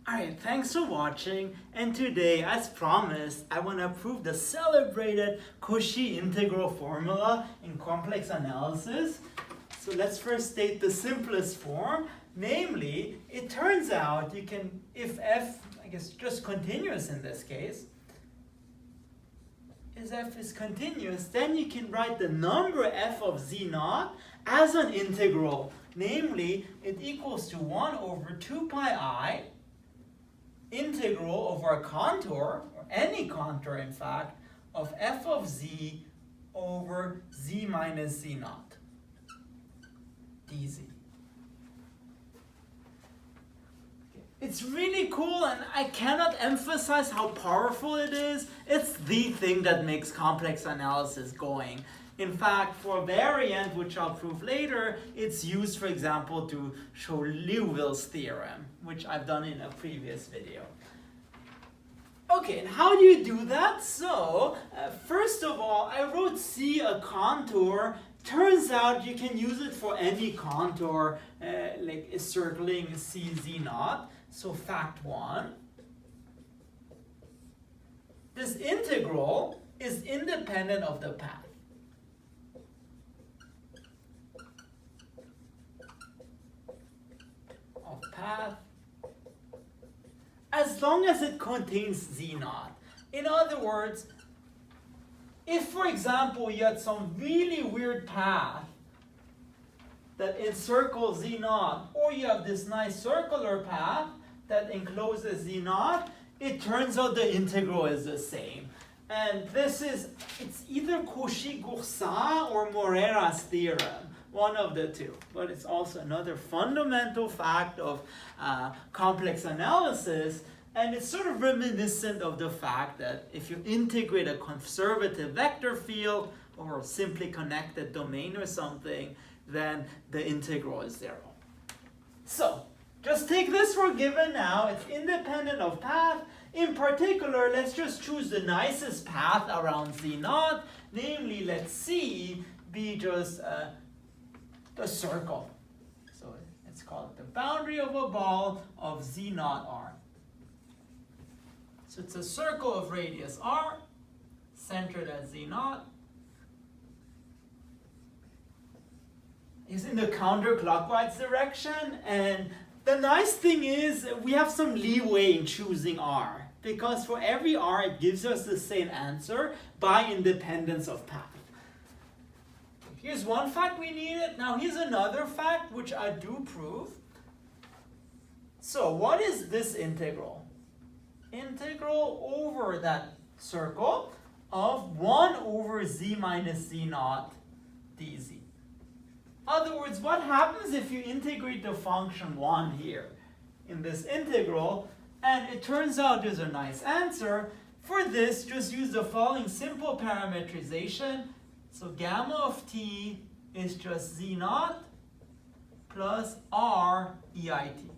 Alright, thanks for watching, and today, as promised, I want to prove the celebrated Cauchy integral formula in complex analysis. So let's first state the simplest form, namely, it turns out you can, if f, I guess just continuous in this case, is f is continuous, then you can write the number f of z naught as an integral, namely, it equals to 1 over 2 pi I integral over a contour, or any contour in fact, of f of z over z minus z naught dz. It's really cool, and I cannot emphasize how powerful it is. It's the thing that makes complex analysis going. In fact, for a variant, which I'll prove later, it's used, for example, to show Liouville's theorem, which I've done in a previous video. Okay, and how do you do that? So, first of all, I wrote C a contour. Turns out you can use it for any contour, like circling CZ naught. So, fact 1. This integral is independent of the path. As long as it contains z naught. In other words, if, for example, you had some really weird path that encircles z naught, or you have this nice circular path that encloses z naught, it turns out the integral is the same. And this is, it's either Cauchy-Goursat or Morera's theorem. One of the two, but it's also another fundamental fact of complex analysis, and it's sort of reminiscent of the fact that if you integrate a conservative vector field or simply connected domain or something, then the integral is 0. So, just take this for given now. It's independent of path. In particular, let's just choose the nicest path around z naught, namely, let C be just the circle. So it's called the boundary of a ball of z naught r. So it's a circle of radius r, centered at z naught. It's in the counterclockwise direction, and the nice thing is we have some leeway in choosing r, because for every r it gives us the same answer by independence of path. Here's one fact we needed. Now here's another fact which I do prove. So what is this integral? Integral over that circle of 1 over z minus z naught dz. In other words, what happens if you integrate the function 1 here in this integral, and it turns out there's a nice answer. For this, just use the following simple parametrization. So gamma of t is just z naught plus r EIT,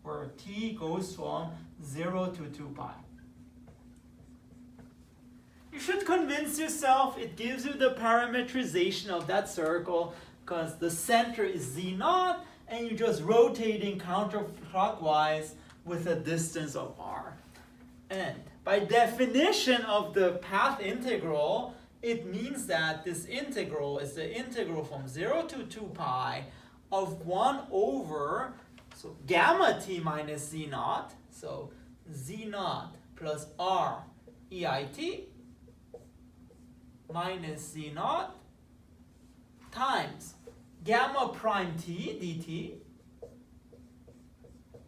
where t goes from 0 to 2 pi. You should convince yourself it gives you the parametrization of that circle because the center is z naught and you're just rotating counterclockwise with a distance of r. And by definition of the path integral, it means that this integral is the integral from 0 to 2 pi of 1 over, so gamma t minus z naught, so z naught plus r EIT minus z naught times gamma prime t dt,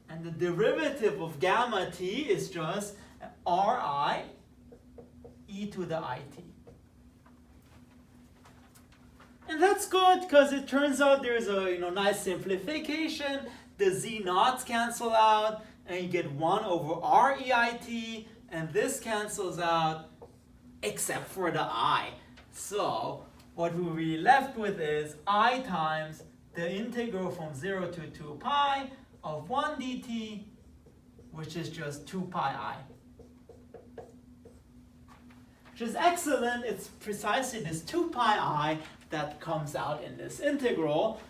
and the derivative of gamma t is just ri e to the it. And that's good because it turns out there's a nice simplification. The z naughts cancel out, and you get 1 over r EIT, and this cancels out except for the I. So what we're really left with is I times the integral from 0 to 2 pi of 1 dt, which is just 2 pi I. Which is excellent. It's precisely this 2 pi I that comes out in this integral.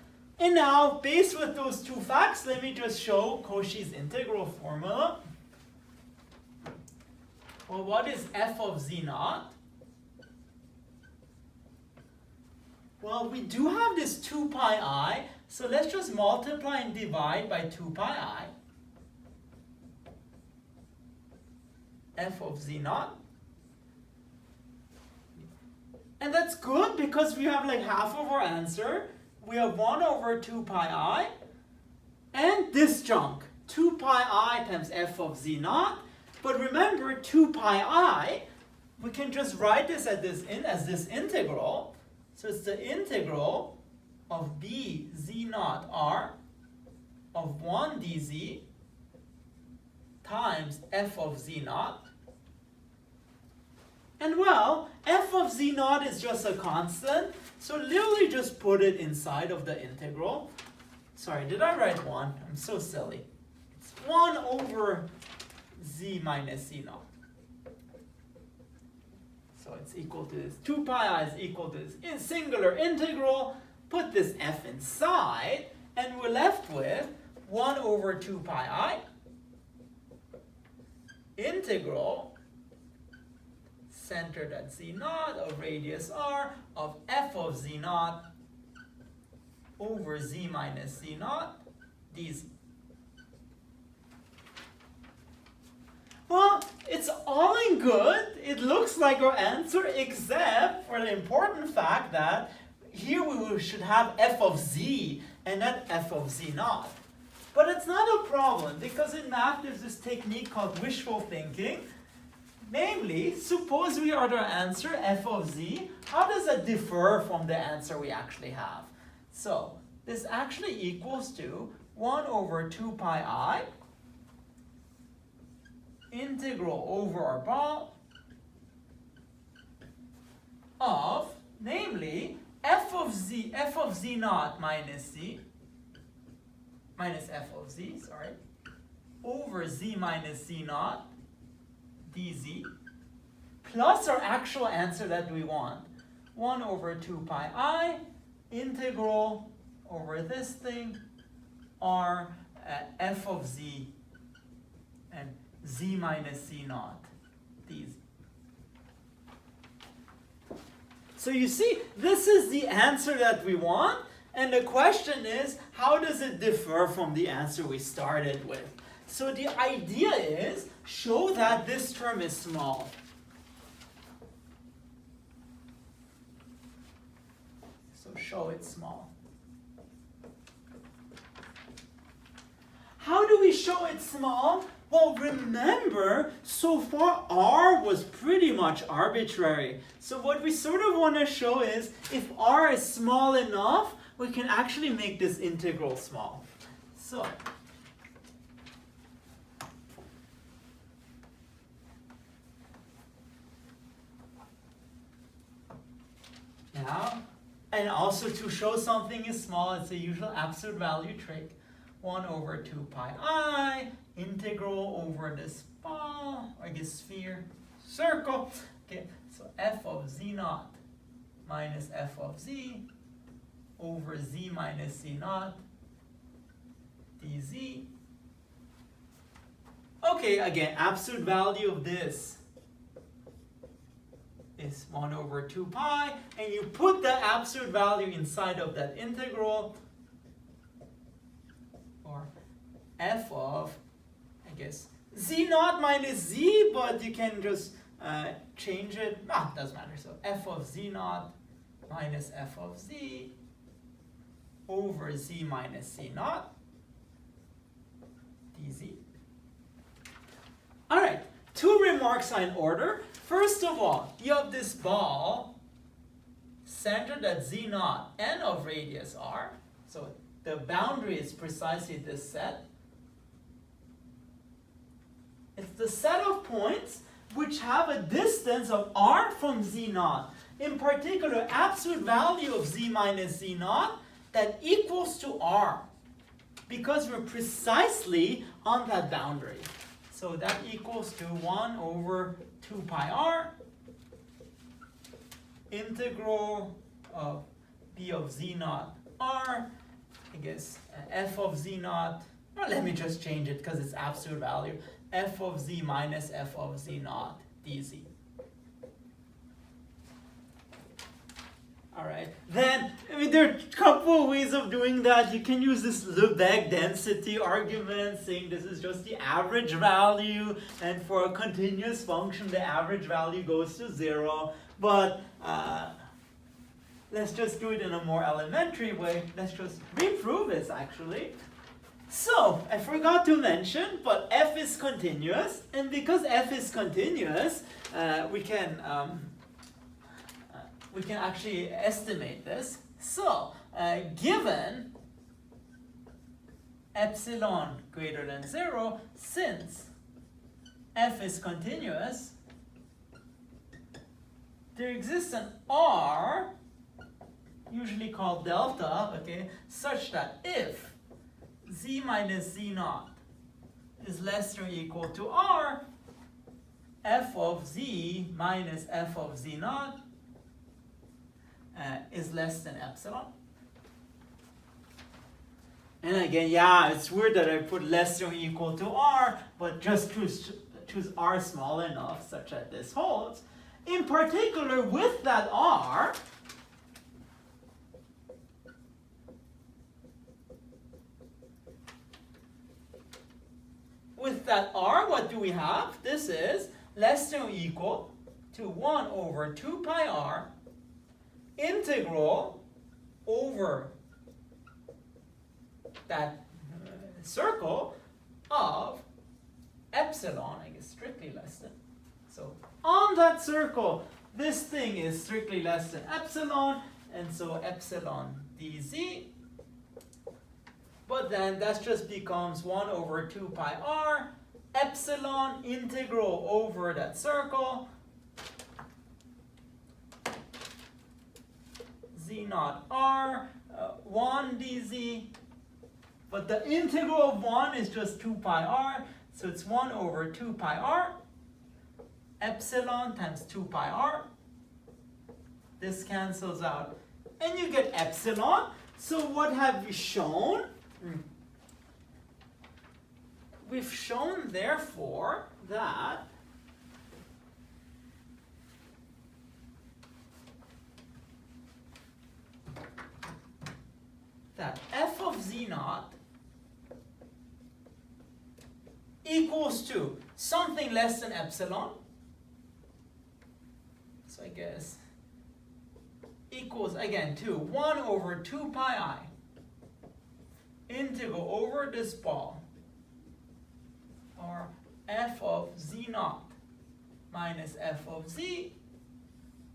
And now, based with those two facts, let me just show Cauchy's integral formula. Well, what is f of z naught? Well, we do have this 2 pi I, so let's just multiply and divide by 2 pi I. F of z naught. And that's good because we have like half of our answer. We have 1 over 2 pi I. And this chunk, 2 pi I times f of z naught. But remember, 2 pi I, we can just write this as this integral. So it's the integral of b z naught r of 1 dz times f of z naught. And well, f of z naught is just a constant, so literally just put it inside of the integral. Sorry, did I write 1? I'm so silly. It's 1 over z minus z naught. So it's equal to this. 2 pi I is equal to this in singular integral. Put this f inside, and we're left with 1 over 2 pi I integral centered at z naught of radius r of f of z naught over z minus z naught dz. Well, it's all in good. It looks like our answer, except for the important fact that here we should have f of z and not f of z naught. But it's not a problem, because in math there's this technique called wishful thinking. Namely, suppose we are to answer f of z. How does that differ from the answer we actually have? So this actually equals to 1 over 2 pi I integral over our ball of, namely, f of z naught minus f of z, over z minus z naught dz, plus our actual answer that we want, 1 over 2 pi I integral over this thing, r f of z and z minus z naught dz. So you see, this is the answer that we want, and the question is, how does it differ from the answer we started with? So the idea is, show that this term is small. So show it small. How do we show it small? Well, remember, so far r was pretty much arbitrary. So what we sort of want to show is, if r is small enough, we can actually make this integral small. So now, and also to show something is small, it's the usual absolute value trick. 1 over 2 pi I integral over this ball, or this sphere, circle. Okay, so f of z naught minus f of z over z minus z naught dz. Okay, again, absolute value of this is 1 over 2 pi, and you put the absolute value inside of that integral, or f of, I guess, z naught minus z, but you can just change it. Doesn't matter. So f of z naught minus f of z over z minus z naught dz. All right, 2 remarks are in order. First of all, you have this ball centered at z naught n of radius r. So the boundary is precisely this set. It's the set of points which have a distance of r from z naught. In particular, absolute value of z minus z naught that equals to r, because we're precisely on that boundary. So that equals to 1 over 2 pi r integral of b of z naught r I guess, f of z naught, or let me just change it because it's absolute value, f of z minus f of z naught dz. All right, then, I mean, there are a couple of ways of doing that. You can use this Liouville density argument, saying this is just the average value, and for a continuous function, the average value goes to 0. But let's just do it in a more elementary way. Let's just reprove this, actually. So, I forgot to mention, but f is continuous, and because f is continuous, we can actually estimate this. So, given epsilon greater than 0, since f is continuous, there exists an R, usually called delta, okay, such that if z minus z naught is less or equal to R, f of z minus f of z naught is less than epsilon. And again, yeah, it's weird that I put less or equal to R, but just choose R small enough such that this holds. In particular, with that R, what do we have? This is less than or equal to 1 over 2 pi r integral over that circle of epsilon, I guess strictly less than. So on that circle, this thing is strictly less than epsilon, and so epsilon dz. But then that just becomes 1 over 2 pi r epsilon integral over that circle z naught r 1 dz, but the integral of 1 is just 2 pi r, so it's 1 over 2 pi r epsilon times 2 pi r. This cancels out, and you get epsilon. So what have we shown? We've shown, therefore, that f of z naught equals to something less than epsilon. So I guess equals, again, to 1 over 2 pi I integral over this ball, or f of z naught minus f of z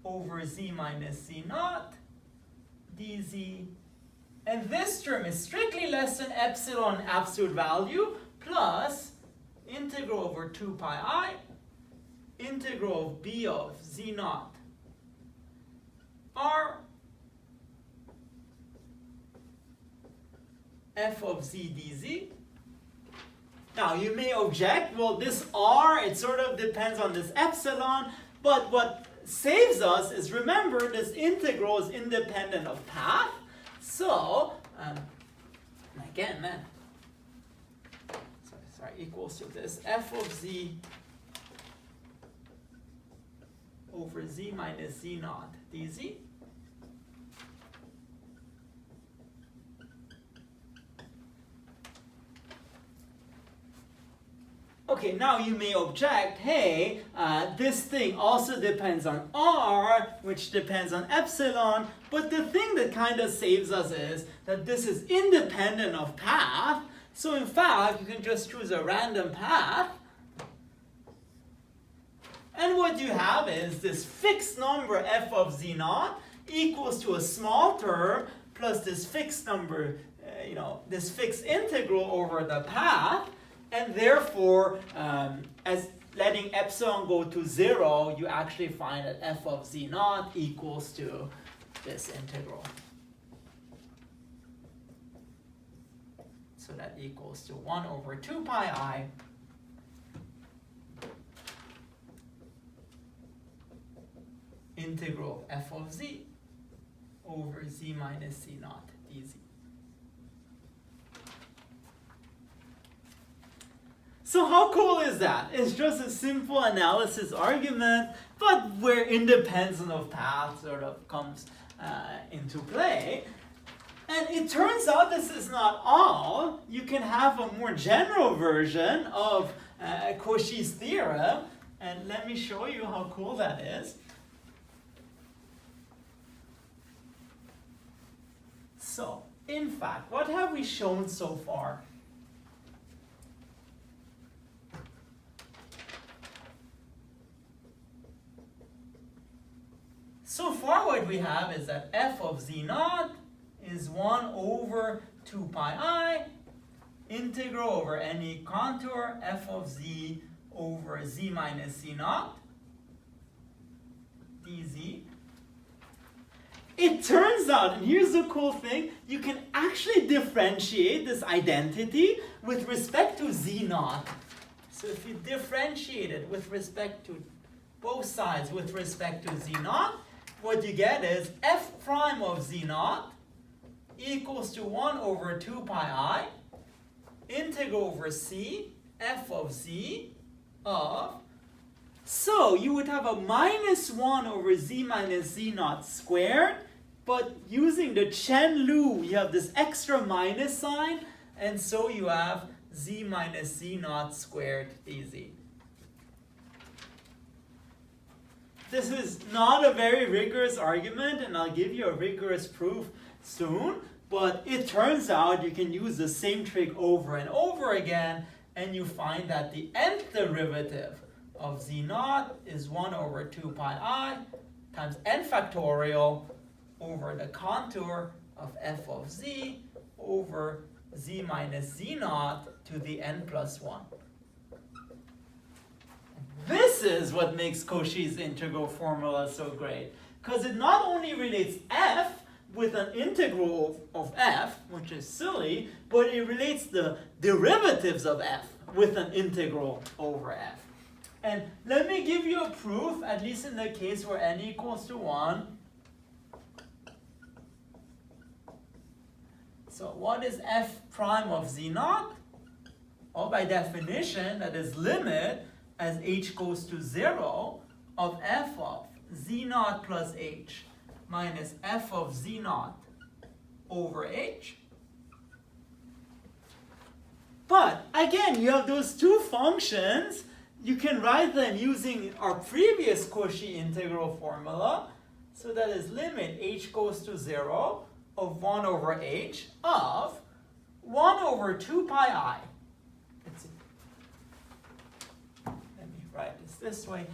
over z minus z naught dz. And this term is strictly less than epsilon absolute value plus integral over 2 pi I integral of b of z naught r f of z dz. Now you may object, well, this r, it sort of depends on this epsilon, but what saves us is, remember, this integral is independent of path. So, again, equals to this f of z over z minus z naught dz. Okay, now you may object, hey, this thing also depends on r, which depends on epsilon, but the thing that kind of saves us is that this is independent of path, so in fact, you can just choose a random path, and what you have is this fixed number f of z naught equals to a small term plus this fixed number, this fixed integral over the path. And therefore, as letting epsilon go to 0, you actually find that f of z naught equals to this integral. So that equals to 1 over 2 pi I integral of f of z over z minus z naught dz. So how cool is that? It's just a simple analysis argument, but where independence of path sort of comes into play. And it turns out this is not all. You can have a more general version of Cauchy's theorem. And let me show you how cool that is. So, in fact, what have we shown so far? So far what we have is that f of z naught is 1 over 2 pi I integral over any contour f of z over z minus z naught dz. It turns out, and here's the cool thing, you can actually differentiate this identity with respect to z naught. So if you differentiate it with respect to both sides with respect to z naught, what you get is f prime of z naught equals to 1 over 2 pi I integral over c f of z of, so you would have a minus 1 over z minus z naught squared, but using the Chen-Lu, you have this extra minus sign, and so you have z minus z naught squared dz. This is not a very rigorous argument, and I'll give you a rigorous proof soon, but it turns out you can use the same trick over and over again, and you find that the nth derivative of z naught is 1 over 2 pi I times n factorial over the contour of f of z over z minus z naught to the n plus 1. This is what makes Cauchy's integral formula so great, because it not only relates f with an integral of f, which is silly, but it relates the derivatives of f with an integral over f. And let me give you a proof, at least in the case where n equals to 1. So what is f prime of z naught? Well, by definition, that is limit as h goes to 0 of f of z naught plus h minus f of z naught over h. But again, you have those two functions. You can write them using our previous Cauchy integral formula. So that is limit h goes to 0 of 1 over h of 1 over 2 pi I. Let's see. Let me write this way.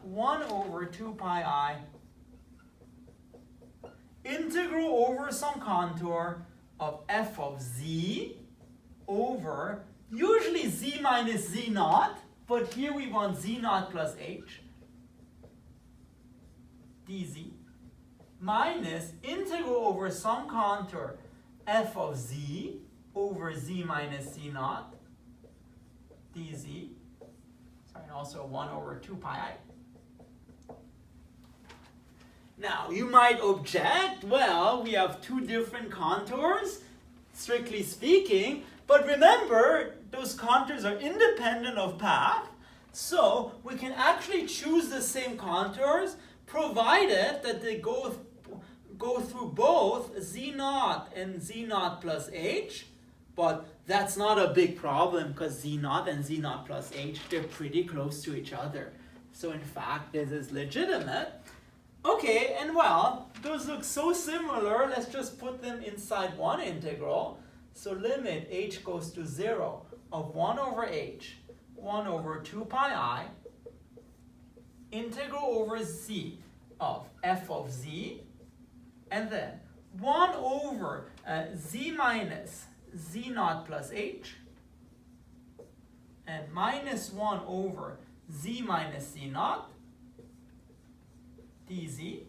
1 over 2 pi I integral over some contour of f of z over usually z minus z naught, but here we want z naught plus h dz minus integral over some contour f of z over z minus z naught dz, sorry, and also 1 over 2 pi I. Now, you might object, well, we have two different contours, strictly speaking, but remember, those contours are independent of path, so we can actually choose the same contours, provided that they go through both z naught and z naught plus h, but that's not a big problem, because z naught and z naught plus h, they're pretty close to each other. So in fact, this is legitimate. Okay, and well, those look so similar, let's just put them inside one integral. So limit h goes to 0 of 1 over h, 1 over 2 pi I, integral over z of f of z, and then 1 over z minus z naught plus h, and minus 1 over z minus z naught, dz.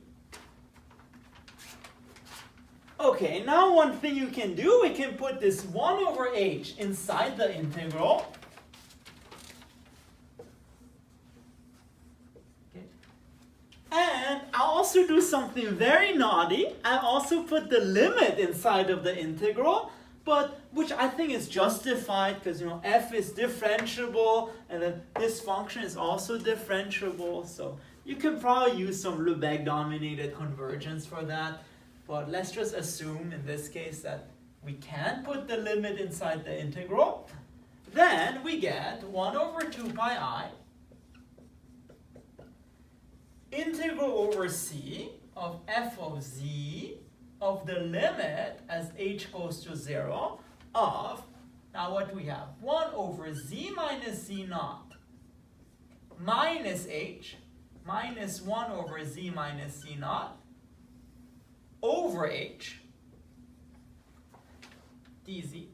Okay, now one thing you can do, we can put this 1 over h inside the integral. Okay. And I'll also do something very naughty. I'll also put the limit inside of the integral. but which I think is justified because f is differentiable, and then this function is also differentiable. So you can probably use some Lebesgue-dominated convergence for that. But let's just assume in this case that we can put the limit inside the integral. Then we get 1 over 2 pi I integral over c of f of z of the limit as h goes to 0 of, now what do we have? 1 over z minus z naught minus h minus 1 over z minus z naught over h dz.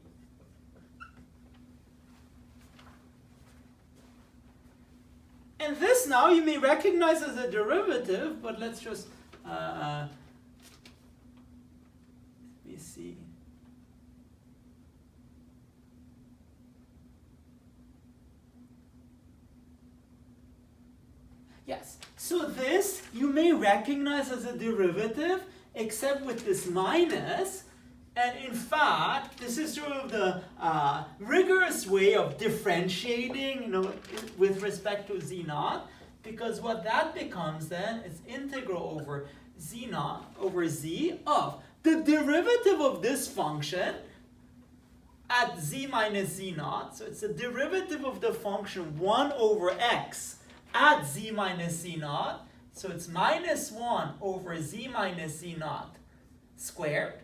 And this now you may recognize as a derivative, but let's just let me see. Yes, so this you may recognize as a derivative, except with this minus. And in fact, this is sort of the rigorous way of differentiating, with respect to z naught, because what that becomes then is integral over z naught over z of the derivative of this function at z minus z naught. So it's a derivative of the function 1 over x at z minus z naught. So it's minus 1 over z minus z naught squared.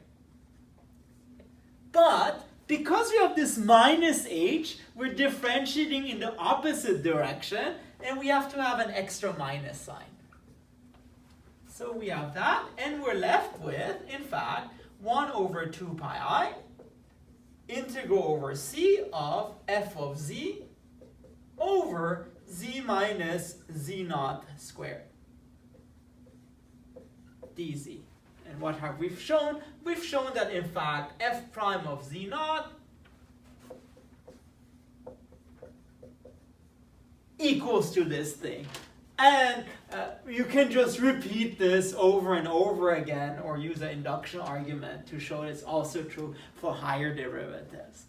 But because we have this minus h, we're differentiating in the opposite direction, and we have to have an extra minus sign. So we have that, and we're left with, in fact, 1 over 2 pi I integral over c of f of z over z minus z naught squared dz. And what have we shown? We've shown that in fact f prime of z naught equals to this thing. And you can just repeat this over and over again, or use an induction argument to show it's also true for higher derivatives.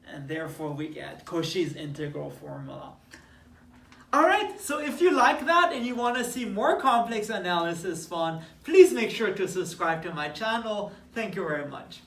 And therefore we get Cauchy's integral formula. Alright, so if you like that and you want to see more complex analysis fun, please make sure to subscribe to my channel. Thank you very much.